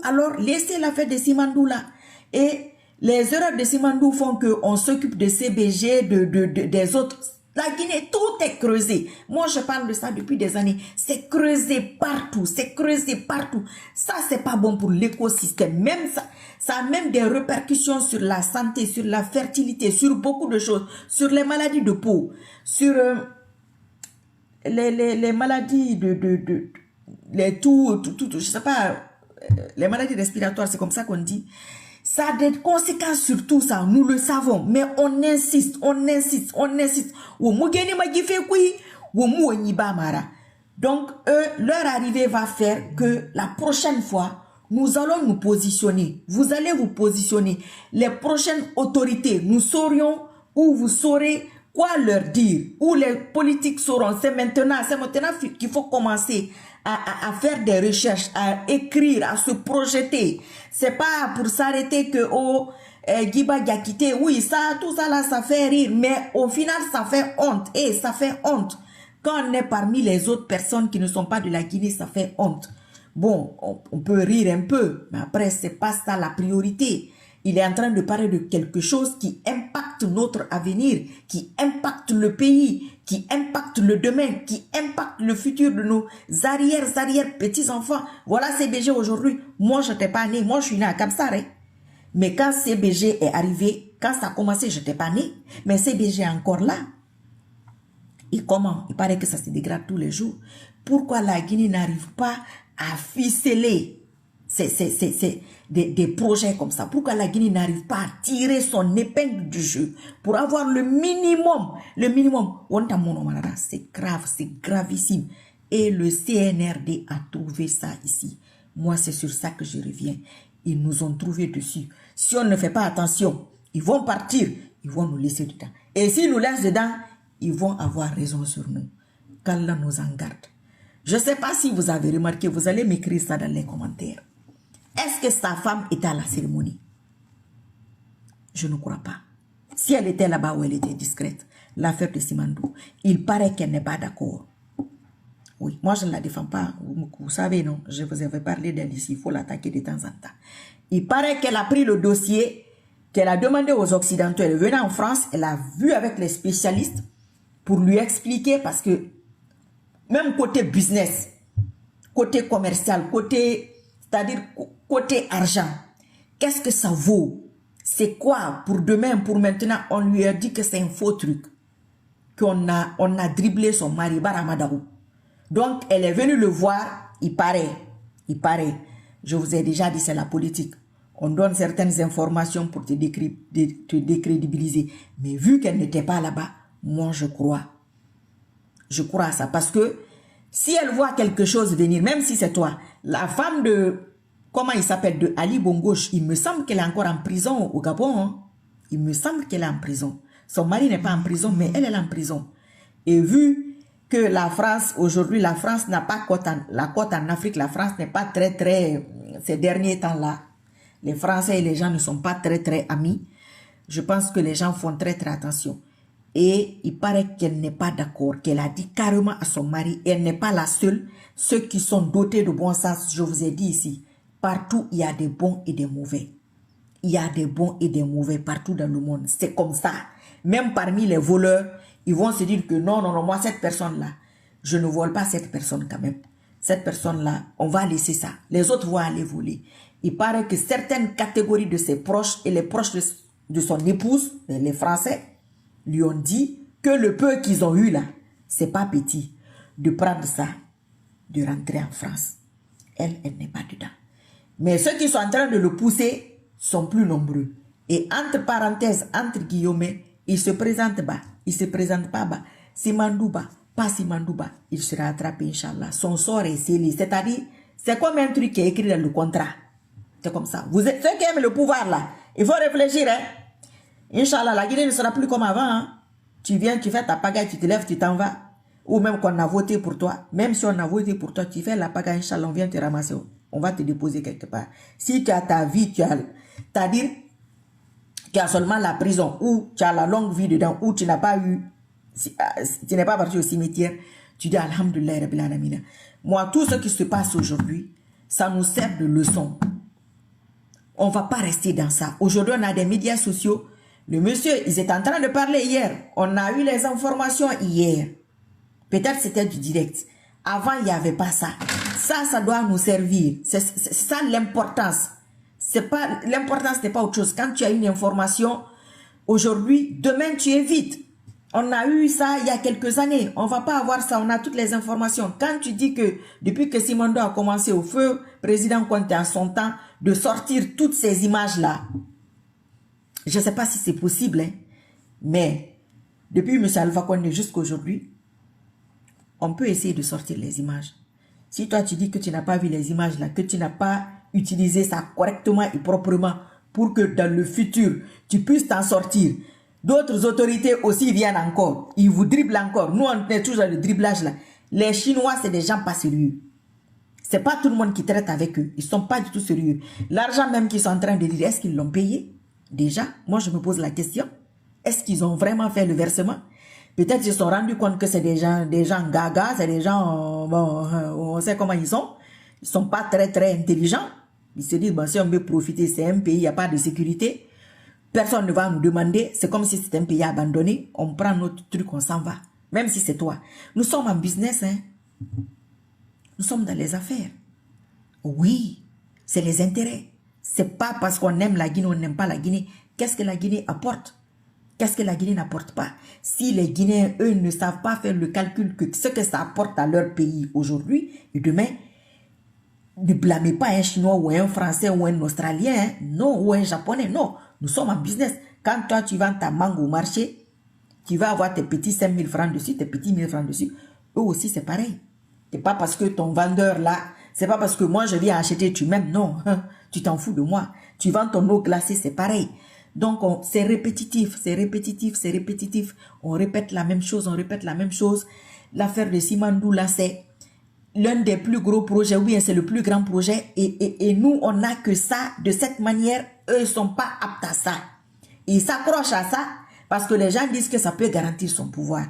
Alors, laissez l'affaire de Simandou là. Et les erreurs de Simandou font qu'on s'occupe de CBG, des autres. La Guinée, tout est creusé. Moi, je parle de ça depuis des années. C'est creusé partout. C'est creusé partout. Ça, c'est pas bon pour l'écosystème. Même ça a même des répercussions sur la santé, sur la fertilité, sur beaucoup de choses. Sur les maladies de peau. Sur les maladies je sais pas, les maladies respiratoires, c'est comme ça qu'on dit. Ça a des conséquences sur tout ça, nous le savons, mais on insiste, on insiste, on insiste. Donc, leur arrivée va faire que la prochaine fois, nous allons nous positionner. Vous allez vous positionner. Les prochaines autorités, nous saurions ou vous saurez quoi leur dire. Où les politiques sauront. C'est maintenant qu'il faut commencer à faire des recherches, à écrire, à se projeter. C'est pas pour s'arrêter que Guiba Diakité, oui, ça, tout ça là, ça fait rire, mais au final, ça fait honte. Et ça fait honte. Quand on est parmi les autres personnes qui ne sont pas de la Guinée, ça fait honte. Bon, on peut rire un peu, mais après, c'est pas ça la priorité. Il est en train de parler de quelque chose qui impacte notre avenir, qui impacte le pays, qui impacte le demain, qui impacte le futur de nos arrière petits-enfants. Voilà CBG aujourd'hui. Moi, je n'étais pas né. Moi, je suis né à Kamsaré. Mais quand CBG est arrivé, quand ça a commencé, je n'étais pas né. Mais CBG est encore là. Et comment? Il paraît que ça se dégrade tous les jours. Pourquoi la Guinée n'arrive pas à ficeler des projets comme ça? Pourquoi la Guinée n'arrive pas à tirer son épingle du jeu pour avoir le minimum? Le minimum. C'est grave, c'est gravissime. Et le CNRD a trouvé ça ici. Moi, c'est sur ça que je reviens. Ils nous ont trouvé dessus. Si on ne fait pas attention, ils vont partir. Ils vont nous laisser dedans. Et s'ils nous laissent dedans, ils vont avoir raison sur nous. Qu'Allah nous en garde. Je ne sais pas si vous avez remarqué, vous allez m'écrire ça dans les commentaires. Est-ce que sa femme était à la cérémonie? Je ne crois pas. Si elle était là-bas ou elle était discrète, l'affaire de Simandou, il paraît qu'elle n'est pas d'accord. Oui, moi je ne la défends pas. Vous savez, non, je vous avais parlé d'elle ici, il faut l'attaquer de temps en temps. Il paraît qu'elle a pris le dossier, qu'elle a demandé aux Occidentaux, elle venait en France, elle a vu avec les spécialistes pour lui expliquer parce que même côté business, côté commercial, c'est-à-dire côté argent, qu'est-ce que ça vaut? C'est quoi pour demain, pour maintenant? On lui a dit que c'est un faux truc. On a dribblé son mari, Baramadao. Donc, elle est venue le voir, il paraît. Je vous ai déjà dit, c'est la politique. On donne certaines informations pour te décrédibiliser. Mais vu qu'elle n'était pas là-bas, moi, je crois. Je crois à ça. Parce que si elle voit quelque chose venir, même si c'est toi, la femme de, comment il s'appelle, de Ali Bongo, il me semble qu'elle est encore en prison au Gabon. Hein? Il me semble qu'elle est en prison. Son mari n'est pas en prison, mais elle est en prison. Et vu que la France, aujourd'hui, la France n'a pas la cote en Afrique, la France n'est pas très, ces derniers temps-là, les Français et les gens ne sont pas très amis. Je pense que les gens font très attention. Et il paraît qu'elle n'est pas d'accord, qu'elle a dit carrément à son mari, elle n'est pas la seule. Ceux qui sont dotés de bon sens, je vous ai dit ici, partout il y a des bons et des mauvais. Il y a des bons et des mauvais partout dans le monde. C'est comme ça. Même parmi les voleurs, ils vont se dire que non, moi cette personne-là, je ne vole pas cette personne quand même. Cette personne-là, on va laisser ça. Les autres vont aller voler. Il paraît que certaines catégories de ses proches et les proches de son épouse, les Français, lui ont dit que le peu qu'ils ont eu là, c'est pas petit, de prendre ça, de rentrer en France. Elle n'est pas dedans. Mais ceux qui sont en train de le pousser sont plus nombreux. Et entre parenthèses, entre guillemets, il se présente bas, il se présente pas bas. Simandouba, pas Simandouba, il sera attrapé, Inch'Allah. Son sort est scellé. C'est-à-dire, c'est comme un truc qui est écrit dans le contrat. C'est comme ça. Vous êtes ceux qui aiment le pouvoir là, il faut réfléchir, hein. Inch'Allah, la Guinée ne sera plus comme avant. Hein? Tu viens, tu fais ta pagaille, tu te lèves, tu t'en vas. Ou même qu'on a voté pour toi. Même si on a voté pour toi, tu fais la pagaille, Inch'Allah, on vient te ramasser. On va te déposer quelque part. Si tu as ta vie, c'est-à-dire, tu as seulement la prison, ou tu as la longue vie dedans, ou tu n'as pas eu, tu n'es pas parti au cimetière, tu dis Alhamdulillah Rabbil Alamina. Moi, tout ce qui se passe aujourd'hui, ça nous sert de leçon. On ne va pas rester dans ça. Aujourd'hui, on a des médias sociaux. Le monsieur, ils étaient en train de parler hier. On a eu les informations hier. Peut-être c'était du direct. Avant, il n'y avait pas ça. Ça doit nous servir. C'est ça l'importance. L'importance n'est pas autre chose. Quand tu as une information, aujourd'hui, demain, tu évites. On a eu ça il y a quelques années. On ne va pas avoir ça. On a toutes les informations. Quand tu dis que depuis que Simondo a commencé au feu, président Conté a son temps de sortir toutes ces images-là. Je ne sais pas si c'est possible, hein, mais depuis M. Alpha Condé jusqu'à aujourd'hui, on peut essayer de sortir les images. Si toi tu dis que tu n'as pas vu les images là, que tu n'as pas utilisé ça correctement et proprement pour que dans le futur, tu puisses t'en sortir, d'autres autorités aussi viennent encore. Ils vous dribblent encore. Nous, on est toujours dans le dribblage là. Les Chinois, c'est des gens pas sérieux. C'est pas tout le monde qui traite avec eux. Ils sont pas du tout sérieux. L'argent même qu'ils sont en train de dire, est-ce qu'ils l'ont payé? Déjà, moi je me pose la question. Est-ce qu'ils ont vraiment fait le versement? Peut-être qu'ils se sont rendus compte que c'est des gens gaga, c'est des gens, bon, on sait comment ils sont. Ils sont pas très intelligents. Ils se disent, bon, si on veut profiter, c'est un pays, il n'y a pas de sécurité. Personne ne va nous demander. C'est comme si c'était un pays abandonné. On prend notre truc, on s'en va. Même si c'est toi. Nous sommes en business, hein. Nous sommes dans les affaires. Oui, c'est les intérêts. C'est pas parce qu'on aime la Guinée, on n'aime pas la Guinée. Qu'est-ce que la Guinée apporte? Qu'est-ce que la Guinée n'apporte pas? Si les Guinéens, eux, ne savent pas faire le calcul que ce que ça apporte à leur pays aujourd'hui et demain, ne blâmez pas un Chinois ou un Français ou un Australien, hein, non, ou un Japonais, non. Nous sommes en business. Quand toi, tu vends ta mangue au marché, tu vas avoir tes petits 5 000 francs dessus, tes petits 1 000 francs dessus. Eux aussi, c'est pareil. C'est pas parce que ton vendeur là, c'est pas parce que moi je viens acheter, tu m'aimes, non. Tu t'en fous de moi. Tu vends ton eau glacée, c'est pareil. Donc, c'est répétitif, c'est répétitif, c'est répétitif. On répète la même chose, on répète la même chose. L'affaire de Simandou, là, c'est l'un des plus gros projets. Oui, c'est le plus grand projet. Et nous, on n'a que ça. De cette manière, eux, ils sont pas aptes à ça. Ils s'accrochent à ça parce que les gens disent que ça peut garantir son pouvoir.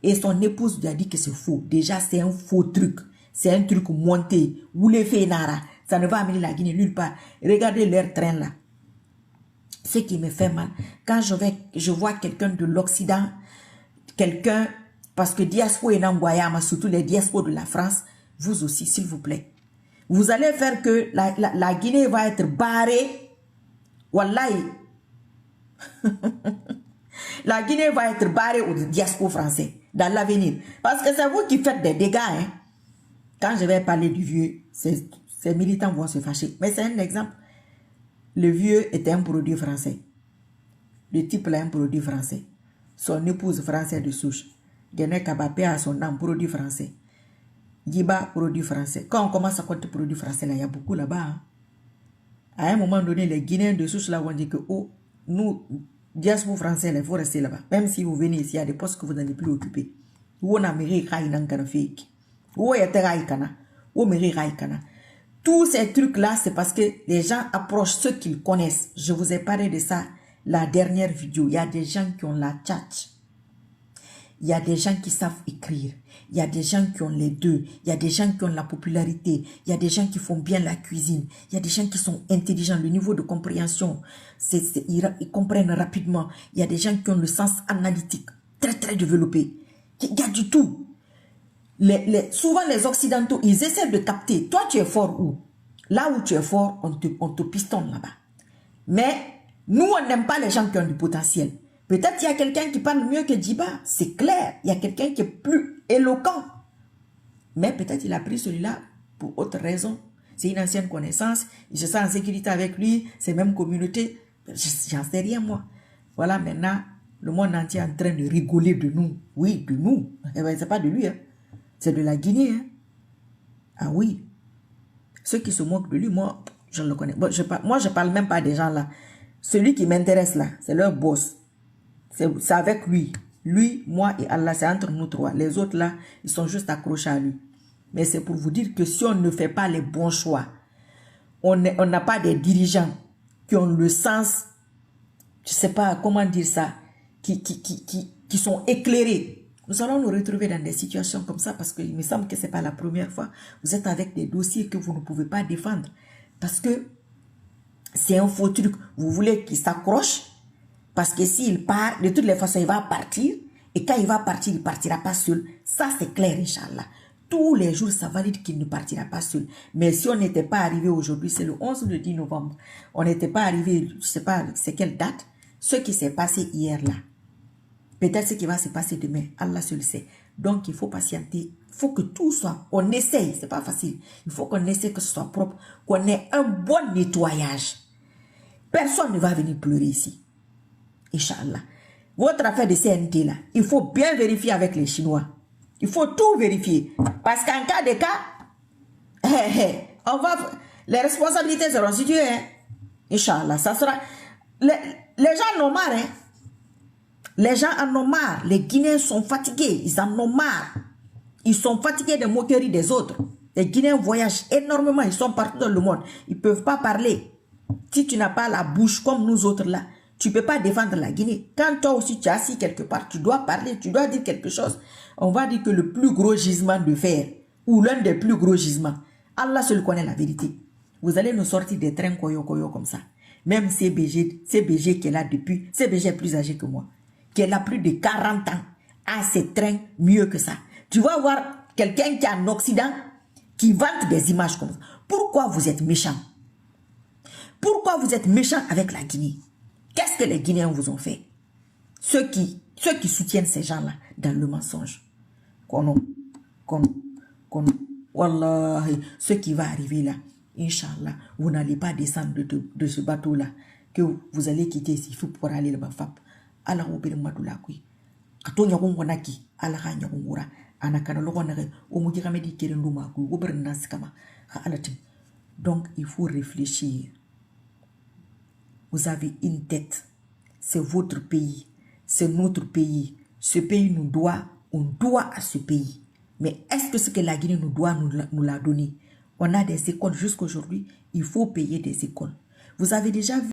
Et son épouse lui a dit que c'est faux. Déjà, c'est un faux truc. C'est un truc monté. Ou les Fénara. Ça ne va amener la Guinée nulle part. Regardez leur train là. Ce qui me fait mal, quand je vois quelqu'un de l'Occident, quelqu'un, parce que diaspora et Nangoyama, surtout les diasporas de la France, vous aussi, s'il vous plaît. Vous allez faire que la Guinée va être barrée. Wallahi. La Guinée va être barrée aux diasporas français dans l'avenir. Parce que c'est vous qui faites des dégâts. Hein. Quand je vais parler du vieux, ces militants vont se fâcher. Mais c'est un exemple. Le vieux était un produit français. Le type là, un produit français. Son épouse française de souche. Guéné Kabapé a son nom, produit français. Giba, produit français. Quand on commence à compter produit français, là, il y a beaucoup là-bas. Hein. À un moment donné, les Guinéens de souche là vont dire que, oh, nous, diaspora français, il faut rester là-bas. Même si vous venez ici, il y a des postes que vous n'allez plus occuper. Où on a mérité Raïnan fake. Où est Raïkana? Où mérite Raïkana? Tous ces trucs-là, c'est parce que les gens approchent ceux qu'ils connaissent. Je vous ai parlé de ça la dernière vidéo. Il y a des gens qui ont la tchatch. Il y a des gens qui savent écrire. Il y a des gens qui ont les deux. Il y a des gens qui ont la popularité. Il y a des gens qui font bien la cuisine. Il y a des gens qui sont intelligents. Le niveau de compréhension, ils comprennent rapidement. Il y a des gens qui ont le sens analytique très développé. Il y a du tout. Souvent les Occidentaux, ils essaient de capter. Toi, tu es fort où? Là où tu es fort, on te pistonne là-bas. Mais nous, on n'aime pas les gens qui ont du potentiel. Peut-être qu'il y a quelqu'un qui parle mieux que Djiba. C'est clair. Il y a quelqu'un qui est plus éloquent. Mais peut-être il a pris celui-là pour autre raison. C'est une ancienne connaissance. Il se sent en sécurité avec lui. C'est même communauté. J'en sais rien, moi. Voilà, maintenant, le monde entier est en train de rigoler de nous. Oui, de nous. Eh ben, c'est pas de lui, hein. C'est de la Guinée. Hein? Ah oui. Ceux qui se moquent de lui, moi, je le connais. Bon, moi, je parle même pas des gens là. Celui qui m'intéresse là, c'est leur boss. C'est avec lui. Lui, moi et Allah, c'est entre nous trois. Les autres là, ils sont juste accrochés à lui. Mais c'est pour vous dire que si on ne fait pas les bons choix, on n'a pas des dirigeants qui ont le sens, je sais pas comment dire ça, qui sont éclairés. Nous allons nous retrouver dans des situations comme ça parce qu'il me semble que ce n'est pas la première fois. Vous êtes avec des dossiers que vous ne pouvez pas défendre. Parce que c'est un faux truc. Vous voulez qu'il s'accroche? Parce que s'il part, de toutes les façons, il va partir. Et quand il va partir, il ne partira pas seul. Ça, c'est clair, Inch'Allah. Tous les jours, ça valide qu'il ne partira pas seul. Mais si on n'était pas arrivé aujourd'hui, c'est le 11 ou le 10 novembre. On n'était pas arrivé, je ne sais pas c'est quelle date. Ce qui s'est passé hier là. Peut-être ce qui va se passer demain. Allah seul sait. Donc, il faut patienter. Il faut que tout soit... On essaye. Ce n'est pas facile. Il faut qu'on essaie que ce soit propre. Qu'on ait un bon nettoyage. Personne ne va venir pleurer ici. Inch'Allah. Votre affaire de CNT là, il faut bien vérifier avec les Chinois. Il faut tout vérifier. Parce qu'en cas de cas, on va... Les responsabilités seront situées. Hein? Inch'Allah. Ça sera... Les gens en ont marre. Hein? Les gens en ont marre. Les Guinéens sont fatigués. Ils en ont marre. Ils sont fatigués des moqueries des autres. Les Guinéens voyagent énormément. Ils sont partout dans le monde. Ils ne peuvent pas parler. Si tu n'as pas la bouche comme nous autres là, tu ne peux pas défendre la Guinée. Quand toi aussi tu es assis quelque part, tu dois parler, tu dois dire quelque chose. On va dire que le plus gros gisement de fer, ou l'un des plus gros gisements, Allah seul connaît la vérité. Vous allez nous sortir des trains koyo comme ça. Même CBG qui est là depuis, CBG est plus âgé que moi, qui est là plus de 40 ans, a ces trains mieux que ça. Tu vas voir quelqu'un qui est en Occident, qui vante des images comme ça. Pourquoi vous êtes méchants? Pourquoi vous êtes méchants avec la Guinée? Qu'est-ce que les Guinéens vous ont fait? Ceux qui soutiennent ces gens-là dans le mensonge. Wallahi, ce qui va arriver là, Inch'Allah, vous n'allez pas descendre de ce bateau-là, que vous allez quitter ici pour aller le Bafap. Allah vous bénisse madoula kui. Kato nyakon wanaki, Allah ha nyakon wura. Anakana lokonare, omuji kamedi kerenduma kui, gobernas kama, ha alatim. Donc, il faut réfléchir. Vous avez une tête. C'est votre pays. C'est notre pays. Ce pays nous doit. On doit à ce pays. Mais est-ce que ce que la Guinée nous doit nous l'a donné? On a des écoles jusqu'aujourd'hui. Il faut payer des écoles. Vous avez déjà vu